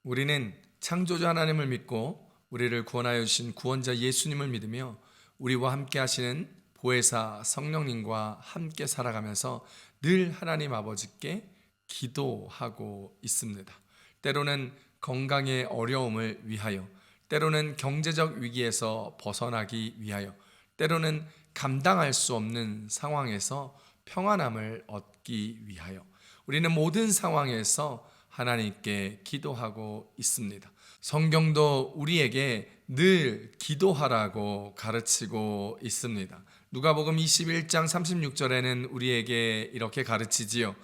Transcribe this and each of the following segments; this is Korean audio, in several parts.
우리는 창조주 하나님을 믿고 우리를 구원하여 주신 구원자 예수님을 믿으며 우리와 함께 하시는 보혜사 성령님과 함께 살아가면서 늘 하나님 아버지께 기도하고 있습니다. 때로는 건강의 어려움을 위하여, 때로는 경제적 위기에서 벗어나기 위하여, 때로는 감당할 수 없는 상황에서 평안함을 얻기 위하여 우리는 모든 상황에서 하나님께 기도하고 있습니다. 성경도 우리에게 늘 기도하라고 가르치고 있습니다. 누가복음 21장 36절에는 우리에게 이렇게 가르치지요.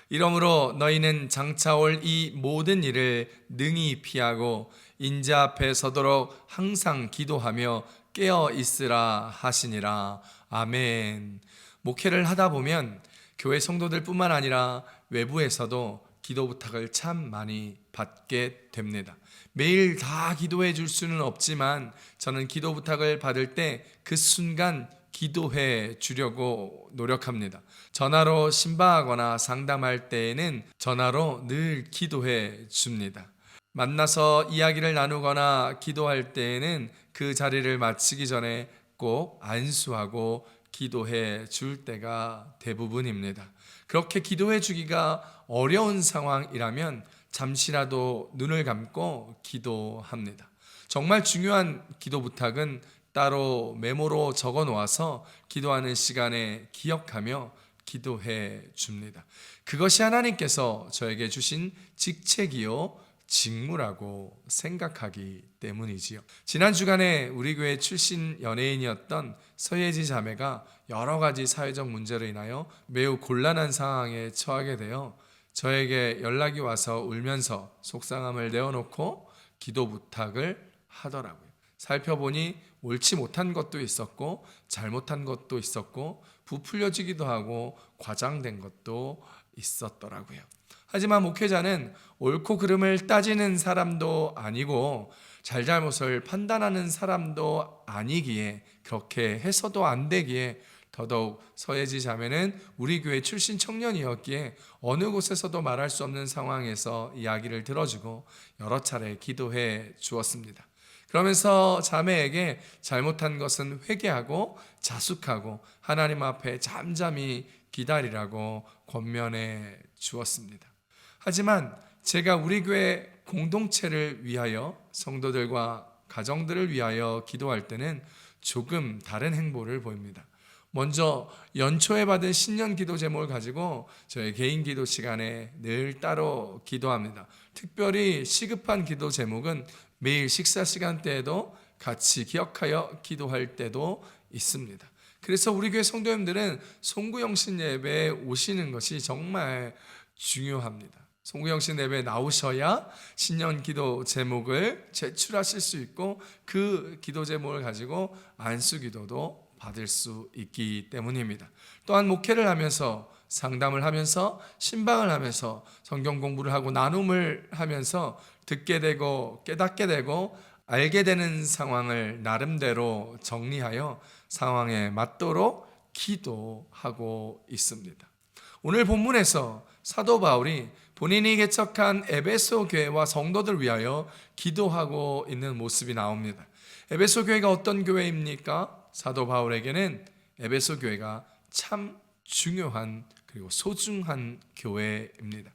이러므로 너희는 장차 올 이 모든 일을 능히 피하고 인자 앞에 서도록 항상 기도하며 깨어 있으라 하시니라. 아멘. 목회를 하다 보면 교회 성도들 뿐만 아니라 외부에서도 기도 부탁을 참 많이 받게 됩니다. 매일 다 기도해 줄 수는 없지만 저는 기도 부탁을 받을 때 그 순간 기도해 주려고 노력합니다. 전화로 신방하거나 상담할 때에는 전화로 늘 기도해 줍니다. 만나서 이야기를 나누거나 기도할 때에는 그 자리를 마치기 전에 꼭 안수하고 기도해 줄 때가 대부분입니다. 그렇게 기도해 주기가 어려운 상황이라면 잠시라도 눈을 감고 기도합니다. 정말 중요한 기도 부탁은 따로 메모로 적어 놓아서 기도하는 시간에 기억하며 기도해 줍니다. 그것이 하나님께서 저에게 주신 직책이요 직무라고 생각하기 때문이지요. 지난 주간에 우리 교회 출신 연예인이었던 서예지 자매가 여러 가지 사회적 문제로 인하여 매우 곤란한 상황에 처하게 되어 저에게 연락이 와서 울면서 속상함을 내어놓고 기도 부탁을 하더라고요. 살펴보니 옳지 못한 것도 있었고 잘못한 것도 있었고 부풀려지기도 하고 과장된 것도 있었더라고요. 하지만 목회자는 옳고 그름을 따지는 사람도 아니고 잘잘못을 판단하는 사람도 아니기에 그렇게 해서도 안 되기에 더더욱 서예지 자매는 우리 교회 출신 청년이었기에 어느 곳에서도 말할 수 없는 상황에서 이야기를 들어주고 여러 차례 기도해 주었습니다. 그러면서 자매에게 잘못한 것은 회개하고 자숙하고 하나님 앞에 잠잠히 기다리라고 권면해 주었습니다. 하지만 제가 우리 교회 공동체를 위하여 성도들과 가정들을 위하여 기도할 때는 조금 다른 행보를 보입니다. 먼저 연초에 받은 신년 기도 제목을 가지고 저의 개인 기도 시간에 늘 따로 기도합니다. 특별히 시급한 기도 제목은 매일 식사 시간대에도 같이 기억하여 기도할 때도 있습니다. 그래서 우리 교회 성도님들은 송구영신 예배에 오시는 것이 정말 중요합니다. 송구영신 예배에 나오셔야 신년 기도 제목을 제출하실 수 있고 그 기도 제목을 가지고 안수 기도도 받을 수 있기 때문입니다. 또한 목회를 하면서 상담을 하면서 신방을 하면서 성경 공부를 하고 나눔을 하면서 듣게 되고 깨닫게 되고 알게 되는 상황을 나름대로 정리하여 상황에 맞도록 기도하고 있습니다. 오늘 본문에서 사도 바울이 본인이 개척한 에베소 교회와 성도들 위하여 기도하고 있는 모습이 나옵니다. 에베소 교회가 어떤 교회입니까? 사도 바울에게는 에베소 교회가 참 중요한 그리고 소중한 교회입니다.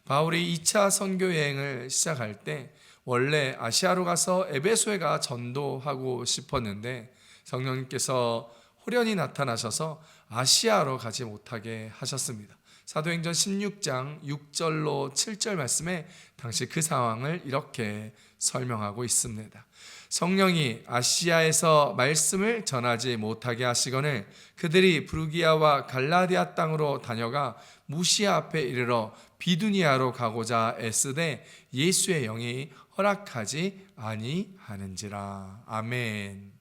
바울이 2차 선교 여행을 시작할 때 원래 아시아로 가서 에베소에 가 전도하고 싶었는데 성령님께서 호련히 나타나셔서 아시아로 가지 못하게 하셨습니다. 사도행전 16장 6절로 7절 말씀에 당시 그 상황을 이렇게 설명하고 있습니다. 성령이 아시아에서 말씀을 전하지 못하게 하시거늘 그들이 브루기아와 갈라디아 땅으로 다녀가 무시아 앞에 이르러 비두니아로 가고자 애쓰되 예수의 영이 허락하지 아니하는지라. 아멘.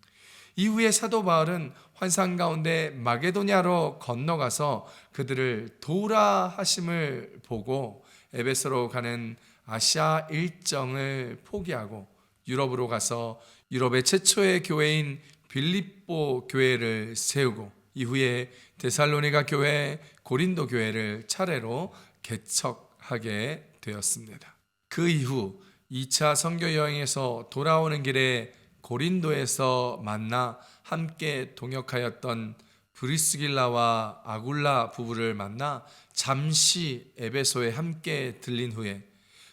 이후에 사도 바울은 환상 가운데 마게도냐로 건너가서 그들을 도우라 하심을 보고 에베소로 가는 아시아 일정을 포기하고 유럽으로 가서 유럽의 최초의 교회인 빌립보 교회를 세우고 이후에 데살로니가 교회, 고린도 교회를 차례로 개척하게 되었습니다. 그 이후 2차 선교 여행에서 돌아오는 길에 고린도에서 만나 함께 동역하였던 브리스길라와 아굴라 부부를 만나 잠시 에베소에 함께 들린 후에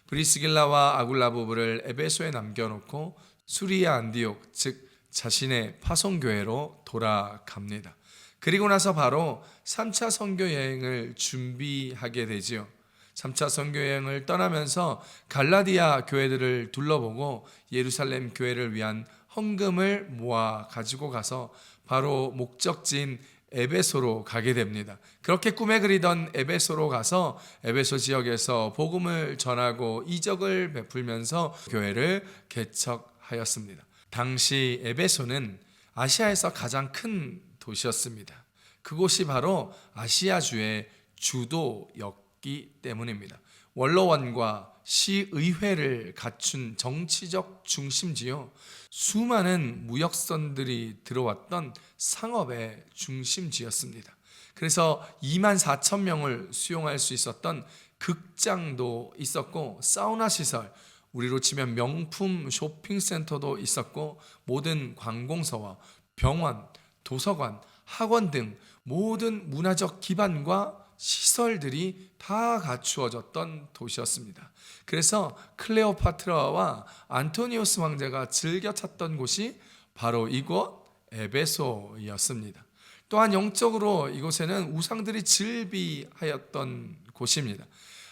브리스길라와 아굴라 부부를 에베소에 남겨놓고 수리아 안디옥, 즉 자신의 파송교회로 돌아갑니다. 그리고 나서 바로 3차 선교 여행을 준비하게 되지요. 3차 선교 여행을 떠나면서 갈라디아 교회들을 둘러보고 예루살렘 교회를 위한 헌금을 모아 가지고 가서 바로 목적지인 에베소로 가게 됩니다. 그렇게 꿈에 그리던 에베소로 가서 에베소 지역에서 복음을 전하고 이적을 베풀면서 교회를 개척하였습니다. 당시 에베소는 아시아에서 가장 큰 도시였습니다. 그곳이 바로 아시아주의 주도였기 때문입니다. 원로원과 시의회를 갖춘 정치적 중심지요. 수많은 무역선들이 들어왔던 상업의 중심지였습니다. 그래서 2만 4천 명을 수용할 수 있었던 극장도 있었고 사우나 시설, 우리로 치면 명품 쇼핑센터도 있었고 모든 관공서와 병원, 도서관, 학원 등 모든 문화적 기반과 시설들이 다 갖추어졌던 도시였습니다. 그래서 클레오파트라와 안토니오스 황제가 즐겨 찾던 곳이 바로 이곳 에베소였습니다. 또한 영적으로 이곳에는 우상들이 즐비하였던 곳입니다.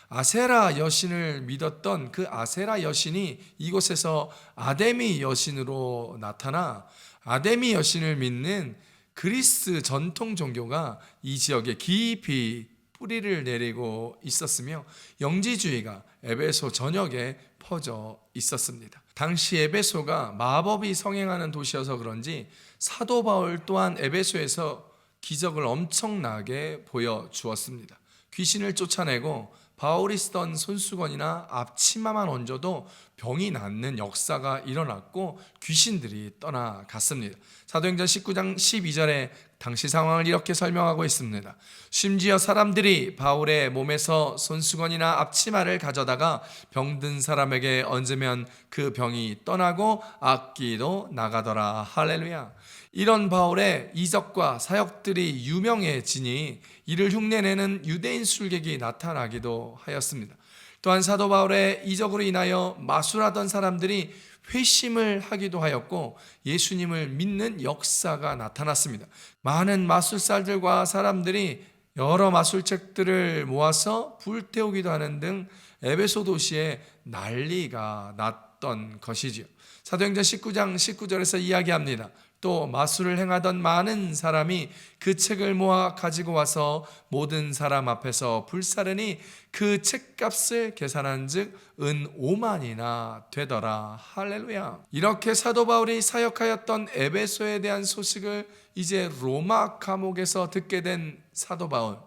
아세라 여신을 믿었던 그 아세라 여신이 이곳에서 아데미 여신으로 나타나 아데미 여신을 믿는 그리스 전통 종교가 이 지역에 깊이 뿌리를 내리고 있었으며 영지주의가 에베소 전역에 퍼져 있었습니다. 당시 에베소가 마법이 성행하는 도시여서 그런지 사도 바울 또한 에베소에서 기적을 엄청나게 보여주었습니다. 귀신을 쫓아내고 바울이 쓰던 손수건이나 앞치마만 얹어도 병이 낫는 역사가 일어났고 귀신들이 떠나갔습니다. 사도행전 19장 12절에 당시 상황을 이렇게 설명하고 있습니다. 심지어 사람들이 바울의 몸에서 손수건이나 앞치마를 가져다가 병든 사람에게 얹으면 그 병이 떠나고 악기도 나가더라. 할렐루야. 이런 바울의 이적과 사역들이 유명해지니 이를 흉내내는 유대인 술객이 나타나기도 하였습니다. 또한 사도 바울의 이적으로 인하여 마술하던 사람들이 회심을 하기도 하였고 예수님을 믿는 역사가 나타났습니다. 많은 마술사들과 사람들이 여러 마술책들을 모아서 불태우기도 하는 등 에베소 도시에 난리가 났던 것이지요. 사도행전 19장 19절에서 이야기합니다. 또 마술을 행하던 많은 사람이 그 책을 모아 가지고 와서 모든 사람 앞에서 불사르니 그 책값을 계산한 즉 은 5만이나 되더라. 할렐루야. 이렇게 사도 바울이 사역하였던 에베소에 대한 소식을 이제 로마 감옥에서 듣게 된 사도 바울.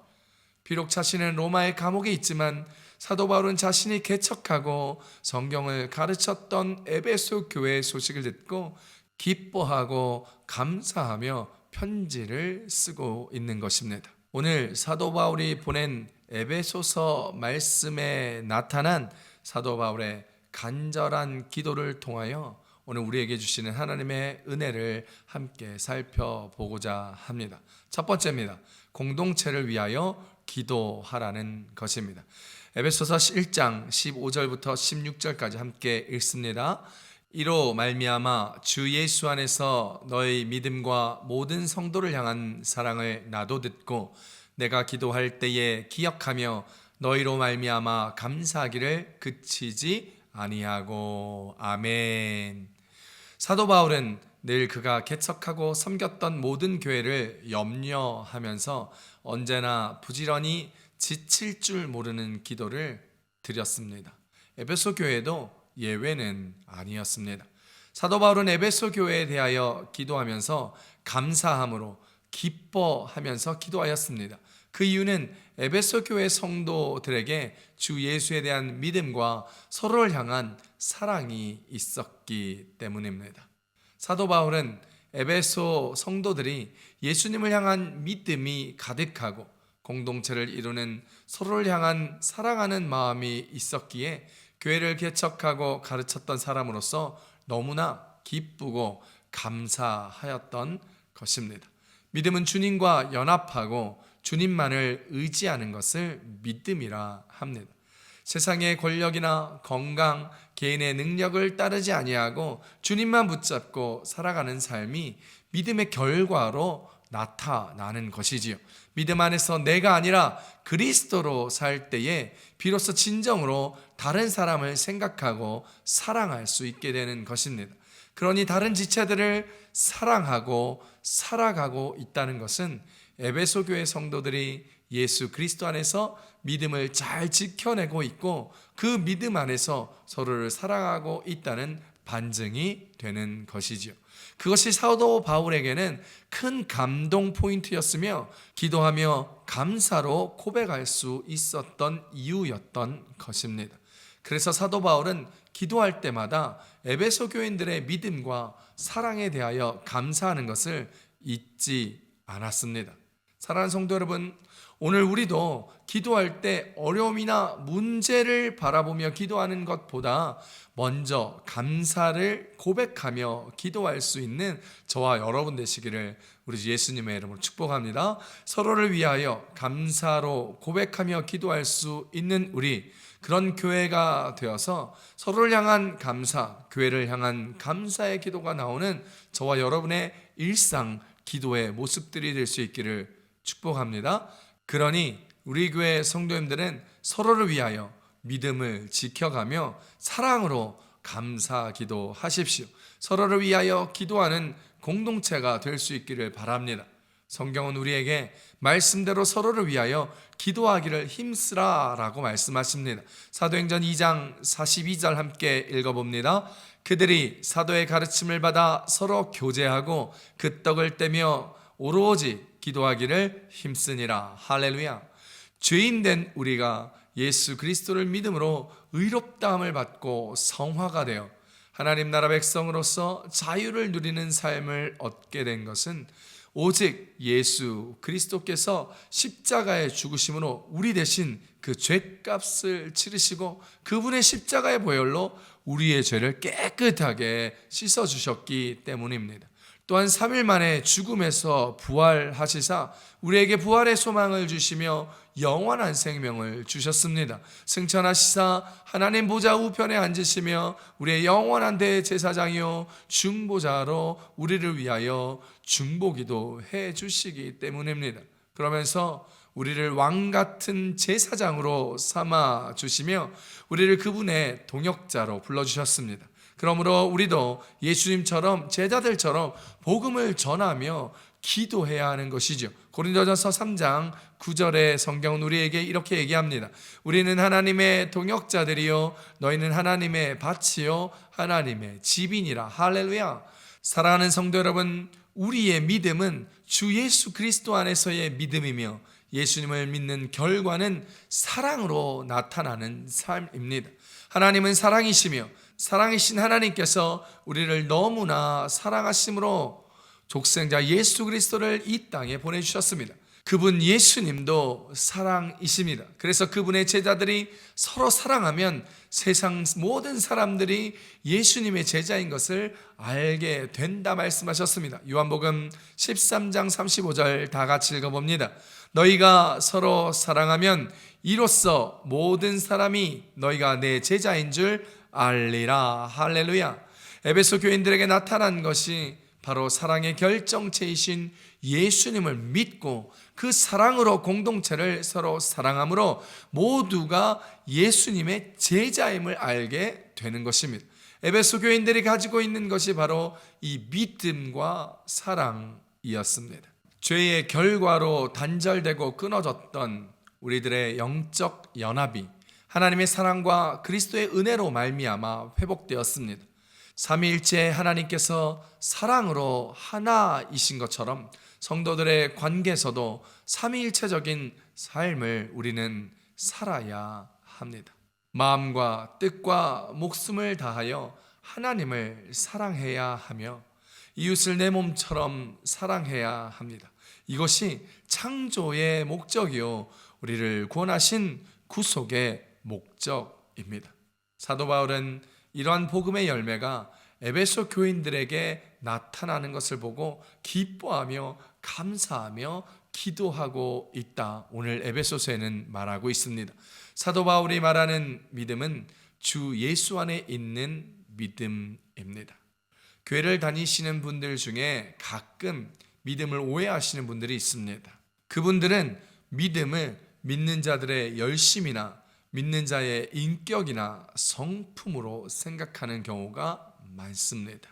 비록 자신은 로마의 감옥에 있지만 사도 바울은 자신이 개척하고 성경을 가르쳤던 에베소 교회의 소식을 듣고 기뻐하고 감사하며 편지를 쓰고 있는 것입니다. 오늘 사도 바울이 보낸 에베소서 말씀에 나타난 사도 바울의 간절한 기도를 통하여 오늘 우리에게 주시는 하나님의 은혜를 함께 살펴보고자 합니다. 첫 번째입니다. 공동체를 위하여 기도하라는 것입니다. 에베소서 1장 15절부터 16절까지 함께 읽습니다. 이로 말미암아 주 예수 안에서 너의 믿음과 모든 성도를 향한 사랑을 나도 듣고 내가 기도할 때에 기억하며 너희로 말미암아 감사하기를 그치지 아니하고. 아멘. 사도 바울은 늘 그가 개척하고 섬겼던 모든 교회를 염려하면서 언제나 부지런히 지칠 줄 모르는 기도를 드렸습니다. 에베소 교회도 예외는 아니었습니다. 사도 바울은 에베소 교회에 대하여 기도하면서 감사함으로 기뻐하면서 기도하였습니다. 그 이유는 에베소 교회 성도들에게 주 예수에 대한 믿음과 서로를 향한 사랑이 있었기 때문입니다. 사도 바울은 에베소 성도들이 예수님을 향한 믿음이 가득하고 공동체를 이루는 서로를 향한 사랑하는 마음이 있었기에 교회를 개척하고 가르쳤던 사람으로서 너무나 기쁘고 감사하였던 것입니다. 믿음은 주님과 연합하고 주님만을 의지하는 것을 믿음이라 합니다. 세상의 권력이나 건강, 개인의 능력을 따르지 아니하고 주님만 붙잡고 살아가는 삶이 믿음의 결과로 나타나는 것이지요. 믿음 안에서 내가 아니라 그리스도로 살 때에 비로소 진정으로 다른 사람을 생각하고 사랑할 수 있게 되는 것입니다. 그러니 다른 지체들을 사랑하고 살아가고 있다는 것은 에베소 교회 성도들이 예수 그리스도 안에서 믿음을 잘 지켜내고 있고 그 믿음 안에서 서로를 사랑하고 있다는 반증이 되는 것이지요. 그것이 사도 바울에게는 큰 감동 포인트였으며 기도하며 감사로 고백할 수 있었던 이유였던 것입니다. 그래서 사도 바울은 기도할 때마다 에베소 교인들의 믿음과 사랑에 대하여 감사하는 것을 잊지 않았습니다. 사랑하는 성도 여러분, 오늘 우리도 기도할 때 어려움이나 문제를 바라보며 기도하는 것보다 먼저 감사를 고백하며 기도할 수 있는 저와 여러분 되시기를 우리 예수님의 이름으로 축복합니다. 서로를 위하여 감사로 고백하며 기도할 수 있는 우리, 그런 교회가 되어서 서로를 향한 감사, 교회를 향한 감사의 기도가 나오는 저와 여러분의 일상 기도의 모습들이 될 수 있기를 축복합니다. 그러니 우리 교회 성도님들은 서로를 위하여 믿음을 지켜가며 사랑으로 감사 기도하십시오. 서로를 위하여 기도하는 공동체가 될 수 있기를 바랍니다. 성경은 우리에게 말씀대로 서로를 위하여 기도하기를 힘쓰라라고 말씀하십니다. 사도행전 2장 42절 함께 읽어봅니다. 그들이 사도의 가르침을 받아 서로 교제하고 그 떡을 떼며 오로지 기도하기를 힘쓰니라. 할렐루야. 죄인된 우리가 예수 그리스도를 믿음으로 의롭다함을 받고 성화가 되어 하나님 나라 백성으로서 자유를 누리는 삶을 얻게 된 것은 오직 예수 그리스도께서 십자가의 죽으심으로 우리 대신 그 죄값을 치르시고 그분의 십자가의 보혈로 우리의 죄를 깨끗하게 씻어주셨기 때문입니다. 또한 3일 만에 죽음에서 부활하시사 우리에게 부활의 소망을 주시며 영원한 생명을 주셨습니다. 승천하시사 하나님 보좌 우편에 앉으시며 우리의 영원한 대제사장이요 중보자로 우리를 위하여 중보기도 해주시기 때문입니다. 그러면서 우리를 왕같은 제사장으로 삼아 주시며 우리를 그분의 동역자로 불러주셨습니다. 그러므로 우리도 예수님처럼 제자들처럼 복음을 전하며 기도해야 하는 것이죠. 고린도전서 3장 9절의 성경은 우리에게 이렇게 얘기합니다. 우리는 하나님의 동역자들이요 너희는 하나님의 밭이요 하나님의 집이니라. 할렐루야. 사랑하는 성도 여러분, 우리의 믿음은 주 예수 그리스도 안에서의 믿음이며 예수님을 믿는 결과는 사랑으로 나타나는 삶입니다. 하나님은 사랑이시며 사랑이신 하나님께서 우리를 너무나 사랑하심으로 독생자 예수 그리스도를 이 땅에 보내주셨습니다. 그분 예수님도 사랑이십니다. 그래서 그분의 제자들이 서로 사랑하면 세상 모든 사람들이 예수님의 제자인 것을 알게 된다 말씀하셨습니다. 요한복음 13장 35절 다 같이 읽어봅니다. 너희가 서로 사랑하면 이로써 모든 사람이 너희가 내 제자인 줄 알리라. 할렐루야. 에베소 교인들에게 나타난 것이 바로 사랑의 결정체이신 예수님을 믿고 그 사랑으로 공동체를 서로 사랑함으로 모두가 예수님의 제자임을 알게 되는 것입니다. 에베소 교인들이 가지고 있는 것이 바로 이 믿음과 사랑이었습니다. 죄의 결과로 단절되고 끊어졌던 우리들의 영적 연합이 하나님의 사랑과 그리스도의 은혜로 말미암아 회복되었습니다. 삼위일체 하나님께서 사랑으로 하나이신 것처럼 성도들의 관계에서도 삼위일체적인 삶을 우리는 살아야 합니다. 마음과 뜻과 목숨을 다하여 하나님을 사랑해야 하며 이웃을 내 몸처럼 사랑해야 합니다. 이것이 창조의 목적이요 우리를 구원하신 구속의 목적입니다. 사도 바울은 이러한 복음의 열매가 에베소 교인들에게 나타나는 것을 보고 기뻐하며 감사하며 기도하고 있다. 오늘 에베소서에는 말하고 있습니다. 사도 바울이 말하는 믿음은 주 예수 안에 있는 믿음입니다. 교회를 다니시는 분들 중에 가끔 믿음을 오해하시는 분들이 있습니다. 그분들은 믿음을 믿는 자들의 열심이나 믿는 자의 인격이나 성품으로 생각하는 경우가 많습니다.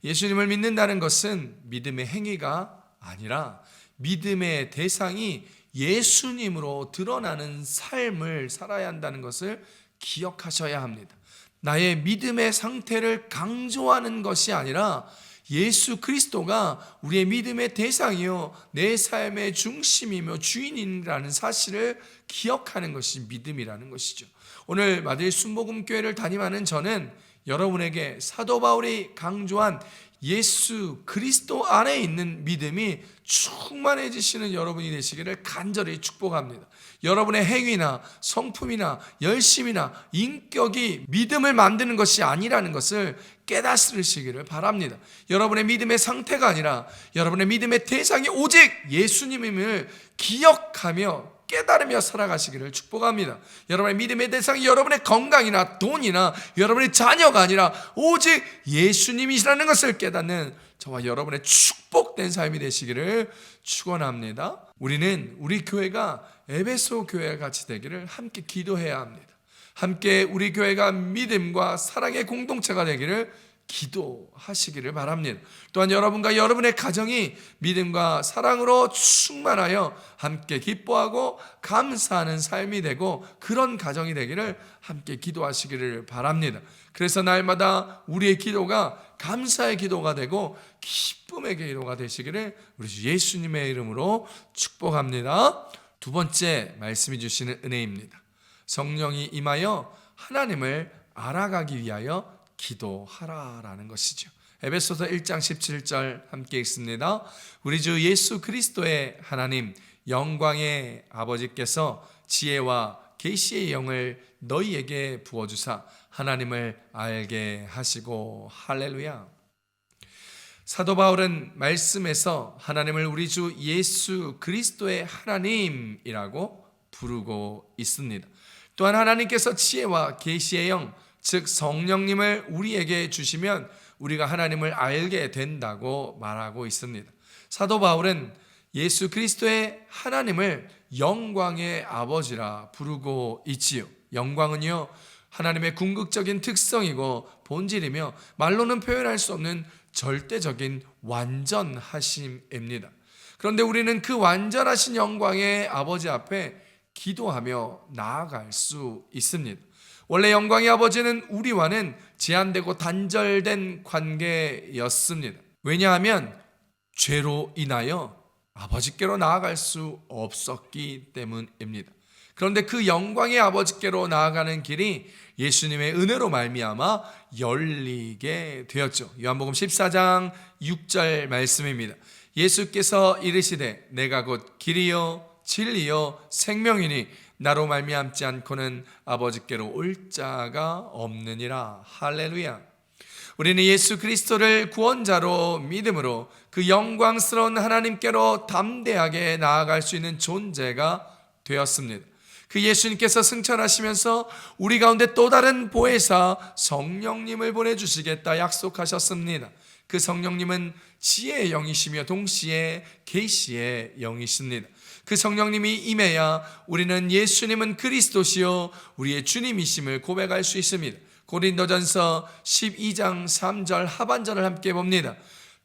예수님을 믿는다는 것은 믿음의 행위가 아니라 믿음의 대상이 예수님으로 드러나는 삶을 살아야 한다는 것을 기억하셔야 합니다. 나의 믿음의 상태를 강조하는 것이 아니라 예수 그리스도가 우리의 믿음의 대상이요 내 삶의 중심이며 주인이라는 사실을 기억하는 것이 믿음이라는 것이죠. 오늘 마들 순복음교회를 담임하는 저는 여러분에게 사도 바울이 강조한 예수 그리스도 안에 있는 믿음이 충만해지시는 여러분이 되시기를 간절히 축복합니다. 여러분의 행위나 성품이나 열심이나 인격이 믿음을 만드는 것이 아니라는 것을 깨닫으시기를 바랍니다. 여러분의 믿음의 상태가 아니라 여러분의 믿음의 대상이 오직 예수님임을 기억하며 깨달으며 살아가시기를 축복합니다. 여러분의 믿음의 대상이 여러분의 건강이나 돈이나 여러분의 자녀가 아니라 오직 예수님이시라는 것을 깨닫는 저와 여러분의 축복된 삶이 되시기를 축원합니다. 우리는 우리 교회가 에베소 교회와 같이 되기를 함께 기도해야 합니다. 함께 우리 교회가 믿음과 사랑의 공동체가 되기를 기도하시기를 바랍니다. 또한 여러분과 여러분의 가정이 믿음과 사랑으로 충만하여 함께 기뻐하고 감사하는 삶이 되고 그런 가정이 되기를 함께 기도하시기를 바랍니다. 그래서 날마다 우리의 기도가 감사의 기도가 되고 기쁨의 기도가 되시기를 우리 주 예수님의 이름으로 축복합니다. 두 번째 말씀해 주시는 은혜입니다. 성령이 임하여 하나님을 알아가기 위하여 기도하라라는 것이죠. 에베소서 1장 17절 함께 읽습니다. 우리 주 예수 그리스도의 하나님 영광의 아버지께서 지혜와 계시의 영을 너희에게 부어주사 하나님을 알게 하시고. 할렐루야. 사도 바울은 말씀에서 하나님을 우리 주 예수 그리스도의 하나님이라고 부르고 있습니다. 또한 하나님께서 지혜와 계시의 영, 즉 성령님을 우리에게 주시면 우리가 하나님을 알게 된다고 말하고 있습니다. 사도 바울은 예수 그리스도의 하나님을 영광의 아버지라 부르고 있지요. 영광은요 하나님의 궁극적인 특성이고 본질이며 말로는 표현할 수 없는 절대적인 완전하심입니다. 그런데 우리는 그 완전하신 영광의 아버지 앞에 기도하며 나아갈 수 있습니다. 원래 영광의 아버지는 우리와는 제한되고 단절된 관계였습니다. 왜냐하면 죄로 인하여 아버지께로 나아갈 수 없었기 때문입니다. 그런데 그 영광의 아버지께로 나아가는 길이 예수님의 은혜로 말미암아 열리게 되었죠. 요한복음 14장 6절 말씀입니다. 예수께서 이르시되 내가 곧 길이요 진리요 생명이니 나로 말미암지 않고는 아버지께로 올 자가 없느니라. 할렐루야. 우리는 예수 그리스도를 구원자로 믿음으로 그 영광스러운 하나님께로 담대하게 나아갈 수 있는 존재가 되었습니다. 그 예수님께서 승천하시면서 우리 가운데 또 다른 보혜사 성령님을 보내주시겠다 약속하셨습니다. 그 성령님은 지혜의 영이시며 동시에 계시의 영이십니다. 그 성령님이 임해야 우리는 예수님은 그리스도시요 우리의 주님이심을 고백할 수 있습니다. 고린도전서 12장 3절 하반절을 함께 봅니다.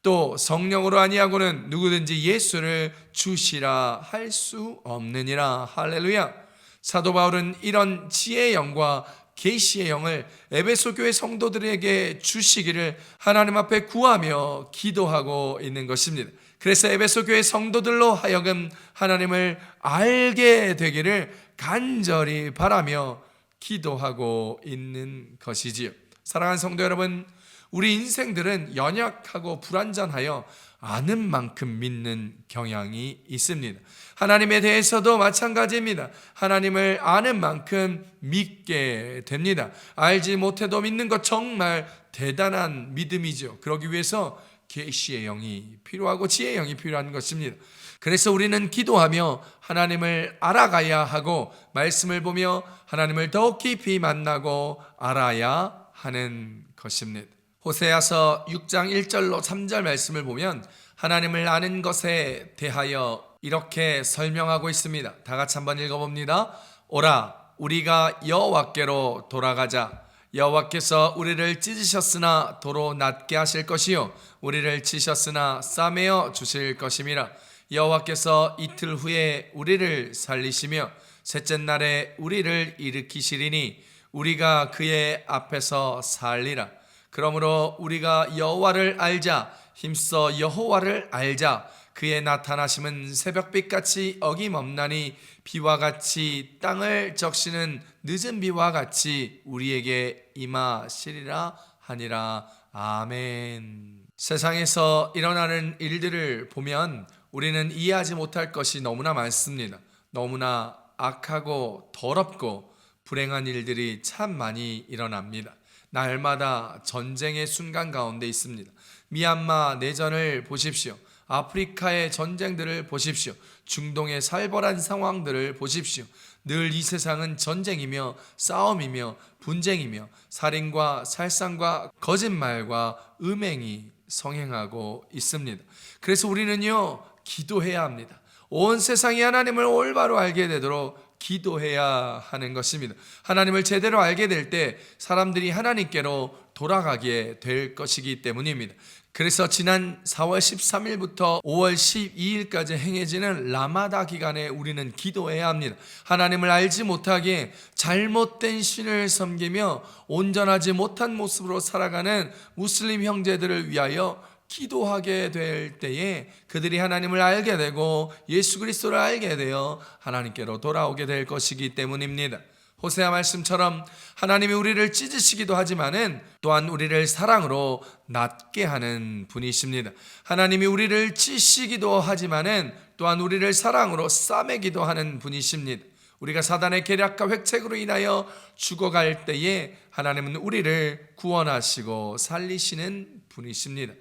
또 성령으로 아니하고는 누구든지 예수를 주시라 할 수 없느니라. 할렐루야. 사도 바울은 이런 지혜의 영과 계시의 영을 에베소 교회 성도들에게 주시기를 하나님 앞에 구하며 기도하고 있는 것입니다. 그래서 에베소 교회 성도들로 하여금 하나님을 알게 되기를 간절히 바라며 기도하고 있는 것이지요. 사랑하는 성도 여러분, 우리 인생들은 연약하고 불완전하여 아는 만큼 믿는 경향이 있습니다. 하나님에 대해서도 마찬가지입니다. 하나님을 아는 만큼 믿게 됩니다. 알지 못해도 믿는 것 정말 대단한 믿음이죠. 그러기 위해서 계시의 영이 필요하고 지혜의 영이 필요한 것입니다. 그래서 우리는 기도하며 하나님을 알아가야 하고 말씀을 보며 하나님을 더욱 깊이 만나고 알아야 하는 것입니다. 호세아서 6장 1절로 3절 말씀을 보면 하나님을 아는 것에 대하여 이렇게 설명하고 있습니다. 다 같이 한번 읽어봅니다. 오라, 우리가 여호와께로 돌아가자. 여호와께서 우리를 찢으셨으나 도로 낫게 하실 것이요 우리를 치셨으나 싸매어 주실 것임이라. 여호와께서 이틀 후에 우리를 살리시며 셋째 날에 우리를 일으키시리니 우리가 그의 앞에서 살리라. 그러므로 우리가 여호와를 알자. 힘써 여호와를 알자. 그의 나타나심은 새벽빛같이 어김없나니 비와 같이 땅을 적시는 늦은 비와 같이 우리에게 임하시리라 하니라. 아멘. 세상에서 일어나는 일들을 보면 우리는 이해하지 못할 것이 너무나 많습니다. 너무나 악하고 더럽고 불행한 일들이 참 많이 일어납니다. 날마다 전쟁의 순간 가운데 있습니다. 미얀마 내전을 보십시오. 아프리카의 전쟁들을 보십시오. 중동의 살벌한 상황들을 보십시오. 늘 이 세상은 전쟁이며 싸움이며 분쟁이며 살인과 살상과 거짓말과 음행이 성행하고 있습니다. 그래서 우리는요, 기도해야 합니다. 온 세상이 하나님을 올바로 알게 되도록 기도해야 하는 것입니다. 하나님을 제대로 알게 될 때 사람들이 하나님께로 돌아가게 될 것이기 때문입니다. 그래서 지난 4월 13일부터 5월 12일까지 행해지는 라마다 기간에 우리는 기도해야 합니다. 하나님을 알지 못하게 잘못된 신을 섬기며 온전하지 못한 모습으로 살아가는 무슬림 형제들을 위하여 기도하게 될 때에 그들이 하나님을 알게 되고 예수 그리스도를 알게 되어 하나님께로 돌아오게 될 것이기 때문입니다. 호세아 말씀처럼 하나님이 우리를 찢으시기도 하지만은 또한 우리를 사랑으로 낫게 하는 분이십니다. 하나님이 우리를 찌시기도 하지만은 또한 우리를 사랑으로 싸매기도 하는 분이십니다. 우리가 사단의 계략과 획책으로 인하여 죽어갈 때에 하나님은 우리를 구원하시고 살리시는 분이십니다.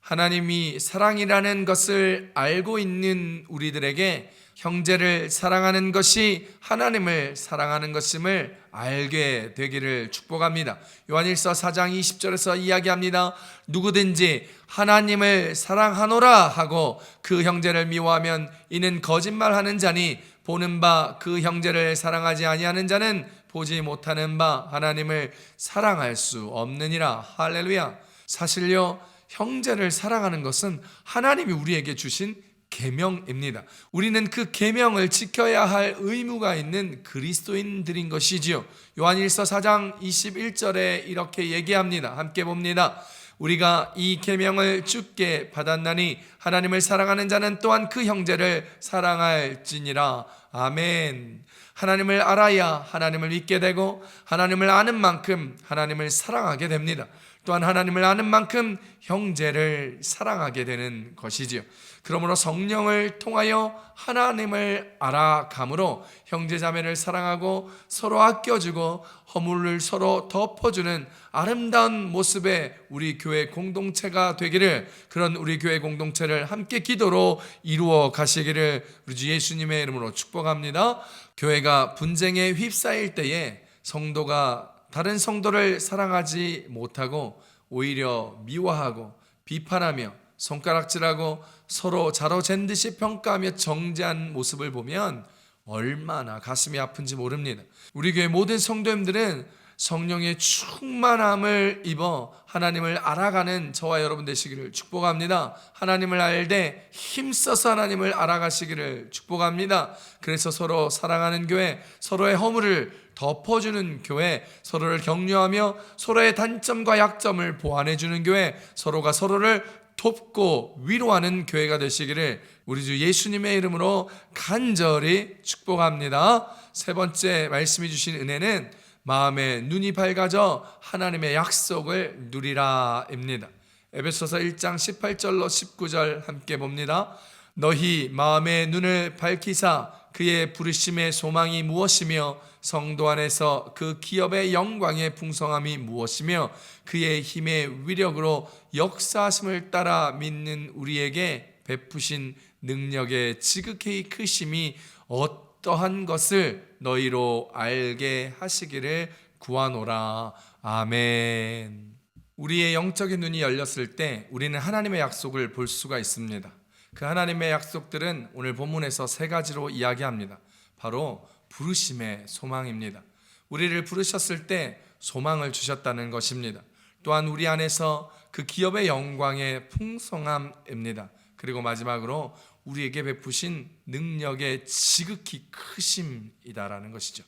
하나님이 사랑이라는 것을 알고 있는 우리들에게 형제를 사랑하는 것이 하나님을 사랑하는 것임을 알게 되기를 축복합니다. 요한일서 4장 20절에서 이야기합니다. 누구든지 하나님을 사랑하노라 하고 그 형제를 미워하면 이는 거짓말하는 자니 보는 바 그 형제를 사랑하지 아니하는 자는 보지 못하는 바 하나님을 사랑할 수 없느니라. 할렐루야. 사실요, 형제를 사랑하는 것은 하나님이 우리에게 주신 계명입니다. 우리는 그 계명을 지켜야 할 의무가 있는 그리스도인들인 것이지요. 요한일서 4장 21절에 이렇게 얘기합니다. 함께 봅니다. 우리가 이 계명을 주께 받았나니 하나님을 사랑하는 자는 또한 그 형제를 사랑할지니라. 아멘. 하나님을 알아야 하나님을 믿게 되고 하나님을 아는 만큼 하나님을 사랑하게 됩니다. 또한 하나님을 아는 만큼 형제를 사랑하게 되는 것이지요. 그러므로 성령을 통하여 하나님을 알아감으로 형제자매를 사랑하고 서로 아껴주고 허물을 서로 덮어주는 아름다운 모습의 우리 교회 공동체가 되기를, 그런 우리 교회 공동체를 함께 기도로 이루어 가시기를 우리 주 예수님의 이름으로 축복합니다. 교회가 분쟁에 휩싸일 때에 성도가 다른 성도를 사랑하지 못하고 오히려 미워하고 비판하며 손가락질하고 서로 자로 잰 듯이 평가하며 정죄한 모습을 보면 얼마나 가슴이 아픈지 모릅니다. 우리 교회 모든 성도님들은 성령의 충만함을 입어 하나님을 알아가는 저와 여러분 되시기를 축복합니다. 하나님을 알되 힘써서 하나님을 알아가시기를 축복합니다. 그래서 서로 사랑하는 교회, 서로의 허물을 덮어주는 교회, 서로를 격려하며 서로의 단점과 약점을 보완해주는 교회, 서로가 서로를 돕고 위로하는 교회가 되시기를 우리 주 예수님의 이름으로 간절히 축복합니다. 세 번째 말씀해 주신 은혜는 마음의 눈이 밝아져 하나님의 약속을 누리라입니다. 에베소서 1장 18절로 19절 함께 봅니다. 너희 마음의 눈을 밝히사 그의 부르심의 소망이 무엇이며 성도 안에서 그 기업의 영광의 풍성함이 무엇이며 그의 힘의 위력으로 역사하심을 따라 믿는 우리에게 베푸신 능력의 지극히 크심이 어떠한 것을 너희로 알게 하시기를 구하노라. 아멘. 우리의 영적인 눈이 열렸을 때 우리는 하나님의 약속을 볼 수가 있습니다. 그 하나님의 약속들은 오늘 본문에서 세 가지로 이야기합니다. 바로 부르심의 소망입니다. 우리를 부르셨을 때 소망을 주셨다는 것입니다. 또한 우리 안에서 그 기업의 영광의 풍성함입니다. 그리고 마지막으로 우리에게 베푸신 능력의 지극히 크심이다라는 것이죠.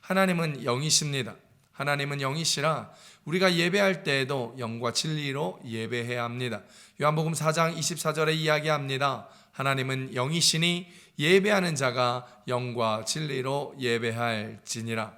하나님은 영이십니다. 하나님은 영이시라 우리가 예배할 때에도 영과 진리로 예배해야 합니다. 요한복음 4장 24절에 이야기합니다. 하나님은 영이시니 예배하는 자가 영과 진리로 예배할지니라.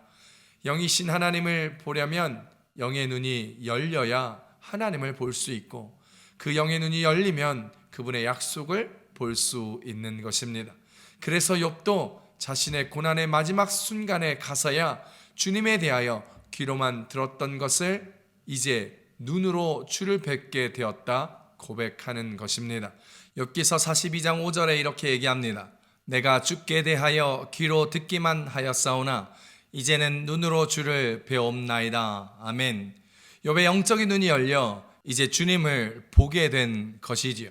영이신 하나님을 보려면 영의 눈이 열려야 하나님을 볼 수 있고 그 영의 눈이 열리면 그분의 약속을 볼 수 있는 것입니다. 그래서 욥도 자신의 고난의 마지막 순간에 가서야 주님에 대하여 귀로만 들었던 것을 이제 눈으로 주를 뵙게 되었다 고백하는 것입니다. 욥기서 42장 5절에 이렇게 얘기합니다. 내가 주께 대하여 귀로 듣기만 하였사오나 이제는 눈으로 주를 배옵나이다. 아멘. 욥의 영적인 눈이 열려 이제 주님을 보게 된 것이지요.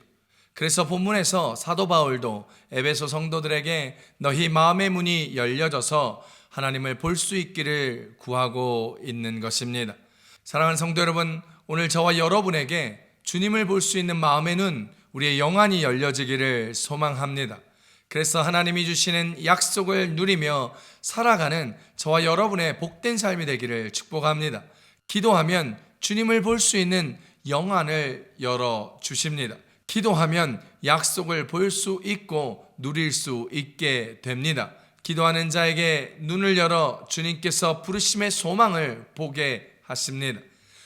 그래서 본문에서 사도 바울도 에베소 성도들에게 너희 마음의 문이 열려져서 하나님을 볼 수 있기를 구하고 있는 것입니다. 사랑하는 성도 여러분, 오늘 저와 여러분에게 주님을 볼 수 있는 마음의 눈, 우리의 영안이 열려지기를 소망합니다. 그래서 하나님이 주시는 약속을 누리며 살아가는 저와 여러분의 복된 삶이 되기를 축복합니다. 기도하면 주님을 볼 수 있는 영안을 열어주십니다. 기도하면 약속을 볼 수 있고 누릴 수 있게 됩니다. 기도하는 자에게 눈을 열어 주님께서 부르심의 소망을 보게 하십니다.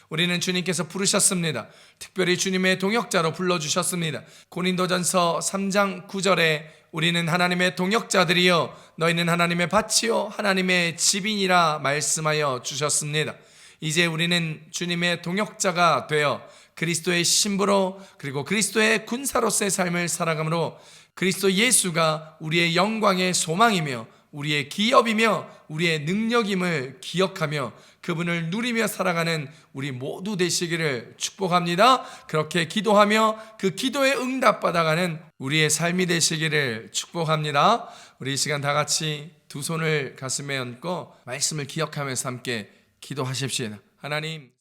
우리는 주님께서 부르셨습니다. 특별히 주님의 동역자로 불러주셨습니다. 고린도전서 3장 9절에 우리는 하나님의 동역자들이요 너희는 하나님의 밭이요 하나님의 집이니라 말씀하여 주셨습니다. 이제 우리는 주님의 동역자가 되어 그리스도의 신부로 그리고 그리스도의 군사로서의 삶을 살아가므로 그리스도 예수가 우리의 영광의 소망이며 우리의 기업이며 우리의 능력임을 기억하며 그분을 누리며 살아가는 우리 모두 되시기를 축복합니다. 그렇게 기도하며 그 기도에 응답받아가는 우리의 삶이 되시기를 축복합니다. 우리 이 시간 다 같이 두 손을 가슴에 얹고 말씀을 기억하면서 함께 기도하십시오. 하나님,